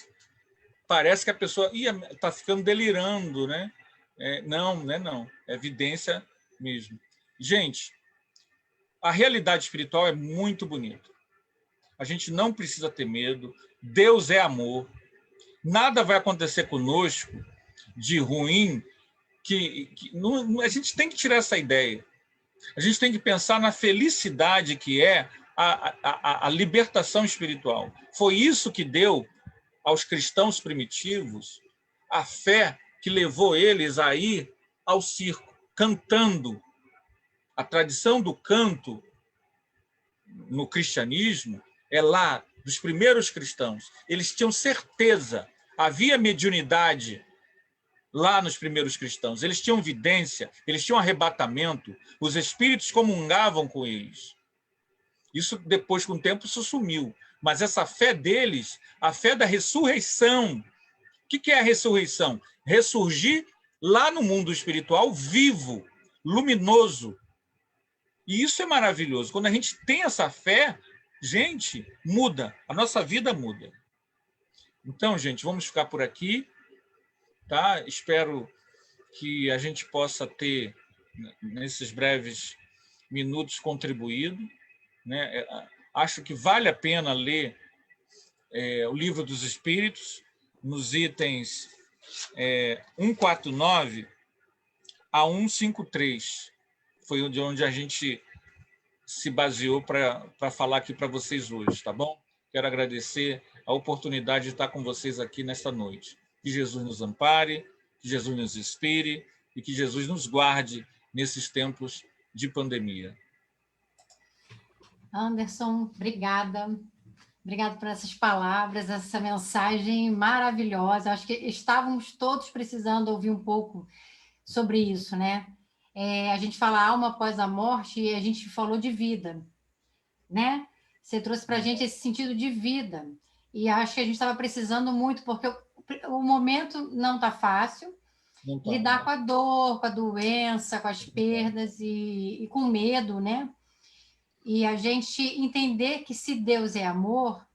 Parece que a pessoa está ficando delirando, né? Não, né? Não. É evidência mesmo. Gente, a realidade espiritual é muito bonita. A gente não precisa ter medo. Deus é amor. Nada vai acontecer conosco de ruim a gente tem que tirar essa ideia. A gente tem que pensar na felicidade que é a libertação espiritual. Foi isso que deu aos cristãos primitivos a fé que levou eles a ir ao circo, cantando. A tradição do canto no cristianismo é lá dos primeiros cristãos. Eles tinham certeza, havia mediunidade lá nos primeiros cristãos. Eles tinham vidência, eles tinham arrebatamento, os espíritos comungavam com eles. Isso depois, com o tempo, isso sumiu. Mas essa fé deles, a fé da ressurreição. O que é a ressurreição? Ressurgir lá no mundo espiritual, vivo, luminoso. E isso é maravilhoso. Quando a gente tem essa fé, gente, muda. A nossa vida muda. Então, gente, vamos ficar por aqui. Tá? Espero que a gente possa ter, nesses breves minutos, contribuído. Né? Acho que vale a pena ler o Livro dos Espíritos, nos itens 149 a 153. Foi de onde a gente se baseou para falar aqui para vocês hoje, tá bom? Quero agradecer a oportunidade de estar com vocês aqui nesta noite. Que Jesus nos ampare, que Jesus nos inspire e que Jesus nos guarde nesses tempos de pandemia. Anderson, obrigada. Obrigada por essas palavras, essa mensagem maravilhosa. Acho que estávamos todos precisando ouvir um pouco sobre isso, né? A gente fala alma após a morte e a gente falou de vida, né? Você trouxe para a gente esse sentido de vida. E acho que a gente estava precisando muito, porque o momento não está fácil. Lidar com a dor, com a doença, com as perdas e com medo, né? E a gente entender que se Deus é amor,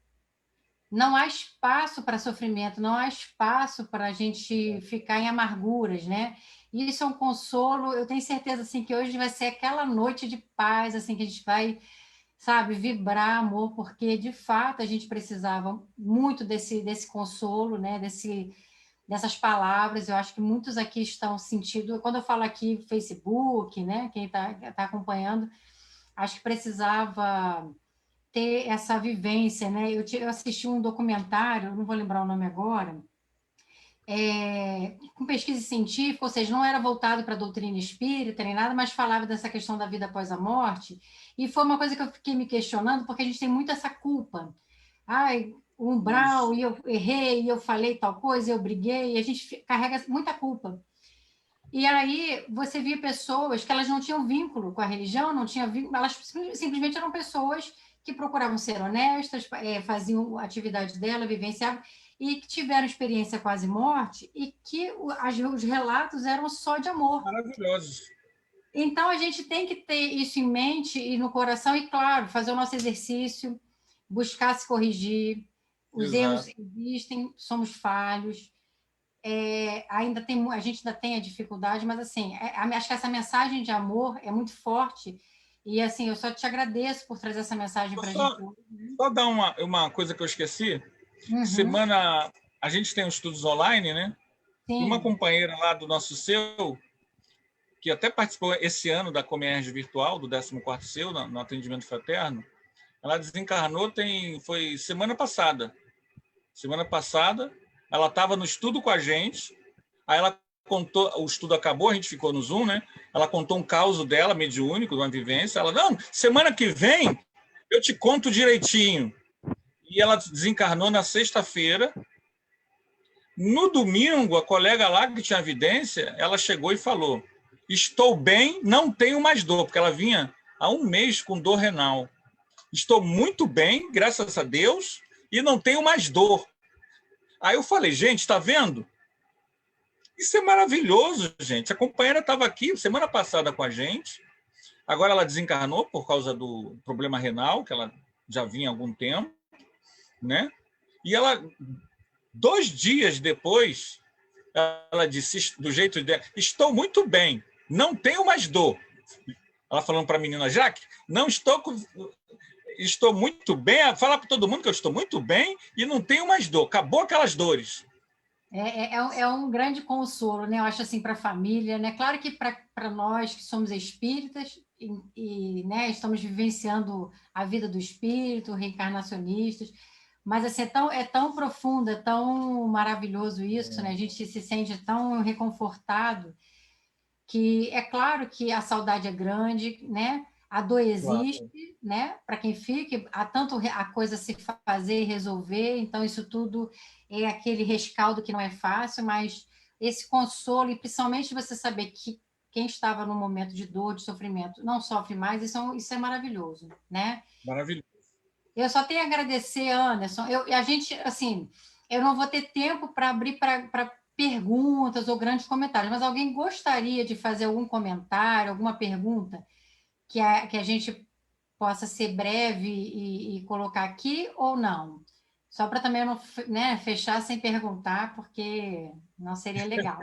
não há espaço para sofrimento, não há espaço para a gente ficar em amarguras, né? E isso é um consolo. Eu tenho certeza assim que hoje vai ser aquela noite de paz, assim que a gente vai, sabe, vibrar amor, porque de fato a gente precisava muito desse consolo, né? Dessas palavras. Eu acho que muitos aqui estão sentindo. Quando eu falo aqui Facebook, né? Quem está acompanhando, acho que precisava ter essa vivência, né? Eu assisti um documentário, não vou lembrar o nome agora, com pesquisa científica, ou seja, não era voltado para a doutrina espírita nem nada, mas falava dessa questão da vida após a morte, e foi uma coisa que eu fiquei me questionando, porque a gente tem muito essa culpa. Ai, o umbral, e eu errei, e eu falei tal coisa, eu briguei, e a gente carrega muita culpa. E aí você via pessoas que elas não tinham vínculo com a religião, não tinham vínculo, elas simplesmente eram pessoas que procuravam ser honestas, faziam a atividade dela, vivenciavam, e que tiveram experiência quase morte, e que os relatos eram só de amor. Maravilhosos. Então, a gente tem que ter isso em mente e no coração, e, claro, fazer o nosso exercício, buscar se corrigir. Os erros Exato. existem, somos falhos, a gente ainda tem a dificuldade, mas, assim, acho que essa mensagem de amor é muito forte, e, assim, eu só te agradeço por trazer essa mensagem para a gente Só, hoje. só dar uma coisa que eu esqueci. Uhum, Semana, a gente tem os estudos online, né? E uma sim. companheira lá do nosso seu, que até participou esse ano da Comércio Virtual, do 14º seu, no atendimento fraterno, ela desencarnou foi semana passada. Semana passada, ela estava no estudo com a gente, aí ela contou, o estudo acabou, a gente ficou no Zoom, né? Ela contou um caso dela, mediúnico, de uma vivência. Ela, não, semana que vem eu te conto direitinho. E ela desencarnou na sexta-feira. No domingo, a colega lá que tinha evidência, ela chegou e falou: estou bem, não tenho mais dor, porque ela vinha há um mês com dor renal. Estou muito bem, graças a Deus, e não tenho mais dor. Aí eu falei, gente, está vendo? Isso é maravilhoso, gente. A companheira estava aqui semana passada com a gente, agora ela desencarnou por causa do problema renal, que ela já vinha há algum tempo, né? E ela, 2 dias depois, ela disse, do jeito dela, estou muito bem, não tenho mais dor. Ela falando para a menina, Jaque, não estou muito bem, fala para todo mundo que eu estou muito bem e não tenho mais dor, acabou aquelas dores. É um grande consolo, né? Eu acho assim para a família, né? Claro que para nós que somos espíritas né, estamos vivenciando a vida do espírito, reencarnacionistas, mas assim, é tão profundo, é tão maravilhoso isso, né? A gente se sente tão reconfortado que é claro que a saudade é grande, né? A dor Claro. existe, né? Para quem fica, há tanto a coisa a se fazer e resolver, então isso tudo é aquele rescaldo que não é fácil, mas esse consolo, e principalmente você saber que quem estava no momento de dor, de sofrimento, não sofre mais, isso é maravilhoso, né? Maravilhoso. Eu só tenho a agradecer, Anderson. A gente, assim, eu não vou ter tempo para abrir para perguntas ou grandes comentários, mas alguém gostaria de fazer algum comentário, alguma pergunta que a gente possa ser breve e colocar aqui ou não? Só para também eu não, né, fechar sem perguntar, porque não seria legal.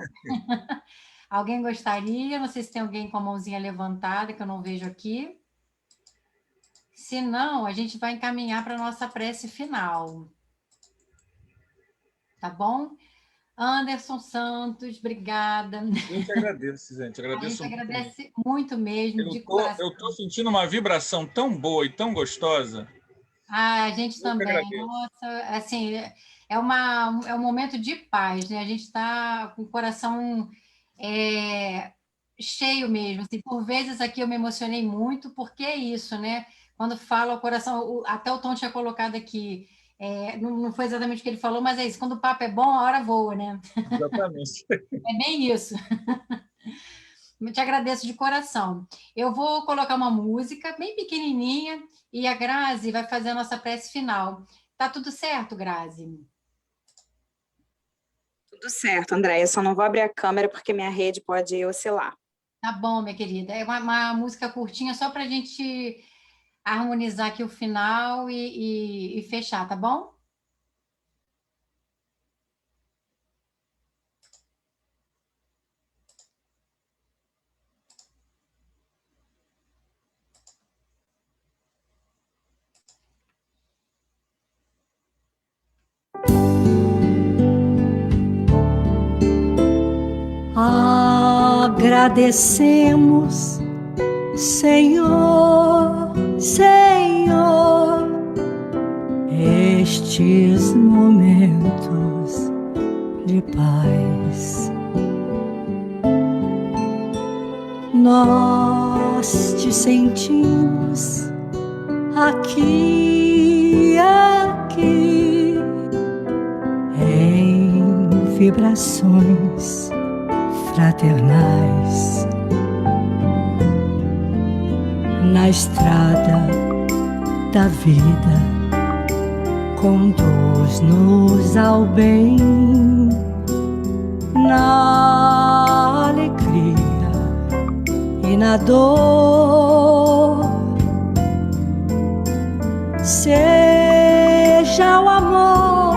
Alguém gostaria? Não sei se tem alguém com a mãozinha levantada, que eu não vejo aqui. Se não, a gente vai encaminhar para a nossa prece final, tá bom? Anderson Santos, obrigada. Eu que agradeço, gente. A gente Agradeço muito. agradece muito mesmo, de coração. Eu tô sentindo uma vibração tão boa e tão gostosa. Ah, a gente Eu que também. agradeço. Nossa, assim, é um momento de paz, né? A gente está com o coração é, cheio mesmo. Assim, por vezes aqui eu me emocionei muito, porque é isso, né? Quando fala o coração, até o Tom tinha colocado aqui, não foi exatamente o que ele falou, mas é isso. Quando o papo é bom, a hora voa, né? Exatamente. É bem isso. Eu te agradeço de coração. Eu vou colocar uma música bem pequenininha e a Grazi vai fazer a nossa prece final. Tá tudo certo, Grazi? Tudo certo, Andréia. Só não vou abrir a câmera porque minha rede pode oscilar. Tá bom, minha querida. É uma música curtinha só para a gente harmonizar aqui o final e fechar, tá bom? Agradecemos, Senhor, Senhor, estes momentos de paz. Nós te sentimos aqui, aqui, em vibrações fraternais. Na estrada da vida, conduz-nos ao bem, na alegria e na dor. Seja o amor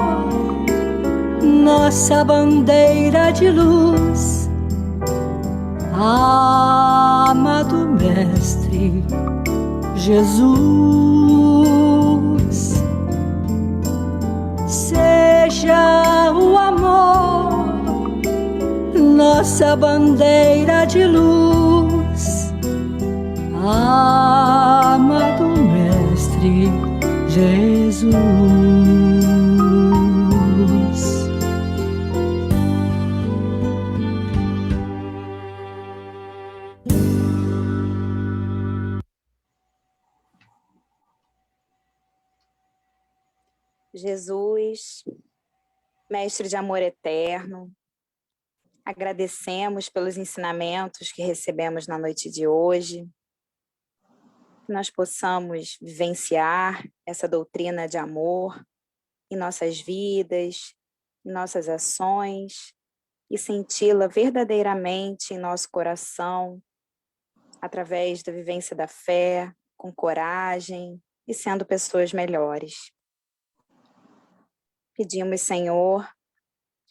nossa bandeira de luz, amado Mestre Jesus. Seja o amor nossa bandeira de luz, amado Mestre Jesus. Jesus, Mestre de amor eterno, agradecemos pelos ensinamentos que recebemos na noite de hoje, que nós possamos vivenciar essa doutrina de amor em nossas vidas, em nossas ações e senti-la verdadeiramente em nosso coração, através da vivência da fé, com coragem e sendo pessoas melhores. Pedimos, Senhor,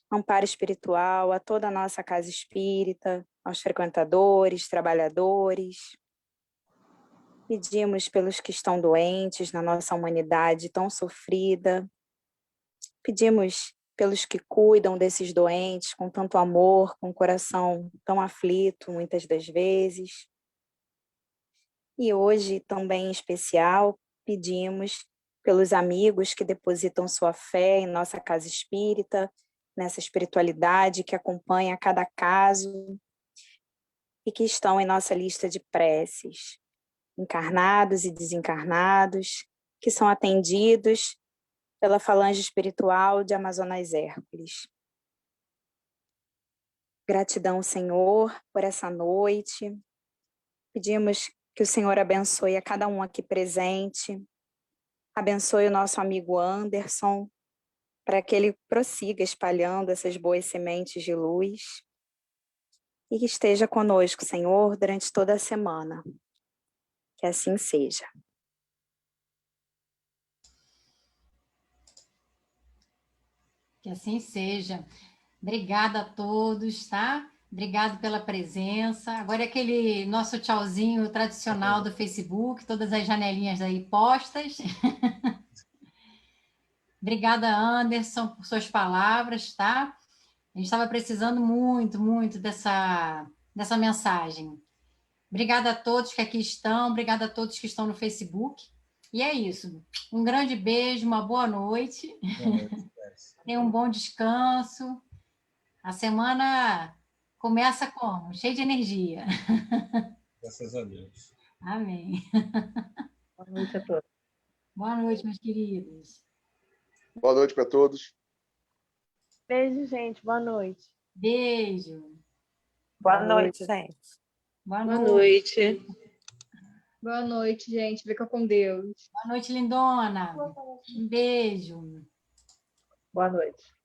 amparo espiritual a toda a nossa casa espírita, aos frequentadores, trabalhadores. Pedimos pelos que estão doentes na nossa humanidade tão sofrida. Pedimos pelos que cuidam desses doentes com tanto amor, com o coração tão aflito muitas das vezes. E hoje, também em especial, pedimos pelos amigos que depositam sua fé em nossa casa espírita, nessa espiritualidade que acompanha cada caso e que estão em nossa lista de preces, encarnados e desencarnados, que são atendidos pela falange espiritual de Amazonas Hércules. Gratidão, Senhor, por essa noite. Pedimos que o Senhor abençoe a cada um aqui presente, abençoe o nosso amigo Anderson, para que ele prossiga espalhando essas boas sementes de luz e que esteja conosco, Senhor, durante toda a semana. Que assim seja. Que assim seja. Obrigada a todos, tá? Obrigado pela presença. Agora é aquele nosso tchauzinho tradicional do Facebook, todas as janelinhas aí postas. Obrigada, Anderson, por suas palavras, tá? A gente estava precisando muito, muito dessa mensagem. Obrigada a todos que aqui estão, obrigada a todos que estão no Facebook. E é isso. Um grande beijo, uma boa noite. Tenha um bom descanso. A semana começa como? Cheia de energia. Graças a Deus. Amém. Boa noite a todos. Boa noite, meus queridos. Boa noite para todos. Beijo, gente. Boa noite. Beijo. Boa noite, gente. Boa Boa noite. noite. Boa noite, gente. Fica com Deus. Boa noite, lindona. Um beijo. Boa noite.